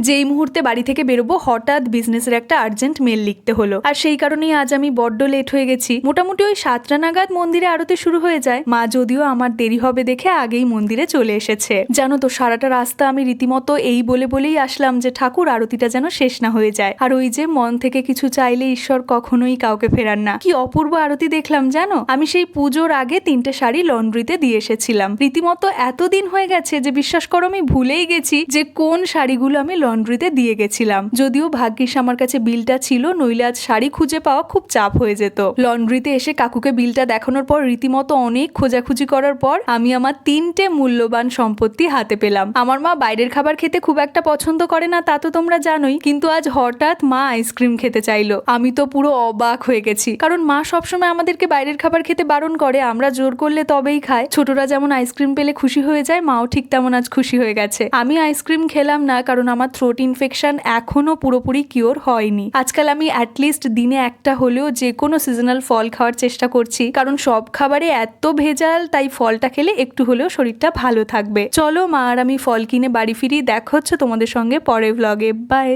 যেই মুহূর্তে বাড়ি থেকে বেরোবো হঠাৎ বিজনেসের একটা আর্জেন্ট মেল লিখতে হলো, আর সেই কারণেই আজ আমি বড্ড লেট হয়ে গেছি। মোটামুটি ওই 7টা নাগাদ মন্দিরে আরতি শুরু হয়ে যায়। মা যদিও আমার দেরি হবে দেখে আগেই মন্দিরে চলে এসেছে। জানো তো সারাটা রাস্তা আমি রীতিমতো এই বলেই আসলাম যে ঠাকুর আরতিটা যেন শেষ না হয়ে যায়। আর ওই যে মন থেকে কিছু চাইলে ঈশ্বর কখনোই কাউকে ফেরান না। কি অপূর্ব আরতি দেখলাম জানো। আমি সেই পুজোর আগে 3টে শাড়ি লন্ড্রিতে দিয়ে এসেছিলাম। রীতিমতো এতদিন হয়ে গেছে যে বিশ্বাস করো আমি ভুলেই গেছি যে কোন শাড়িগুলো আমি লন্ড্রিতে দিয়ে গেছিলাম। যদিও ভাগ্যিস আমার কাছে বিলটা ছিল, নইলে আজ শাড়ি খুঁজে পাওয়া খুব চাপ হয়ে যেত। লন্ড্রিতে এসে কাকুকে বিলটা দেখানোর পর রীতিমতো অনেক খোঁজাখুঁজি করার পর আমি আমার 3টে মূল্যবান সম্পত্তি হাতে পেলাম। আমার মা বাইরের খাবার খেতে খুব একটা পছন্দ করে না, তা তো তোমরা জানোই, কিন্তু আজ হঠাৎ মা আইসক্রিম খেতে চাইলো। আমি তো পুরো অবাক হয়ে গেছি, কারণ মা সবসময় আমাদেরকে বাইরের খাবার খেতে বারণ করে, আমরা জোর করলে তবেই খায়। ছোটরা যেমন আইসক্রিম পেলে খুশি হয়ে যায়, মাও ঠিক তেমন আজ খুশি হয়ে গেছে। আমি আইসক্রিম খেলাম না, কারণ আমার থ্রোট ইনফেকশন এখনো পুরোপুরি কিওর হয়নি। আজকাল আমি অ্যাটলিস্ট দিনে একটা হলেও যে কোনো সিজনাল ফল খাওয়ার চেষ্টা করছি, কারণ সব খাবারে এত ভেজাল, তাই ফলটা খেলে একটু হলেও শরীরটা ভালো থাকবে। চলো মা আর আমি ফল কিনে বাড়ি ফিরি। দেখা হচ্ছে তোমাদের সঙ্গে পরের ভ্লগে। বাই।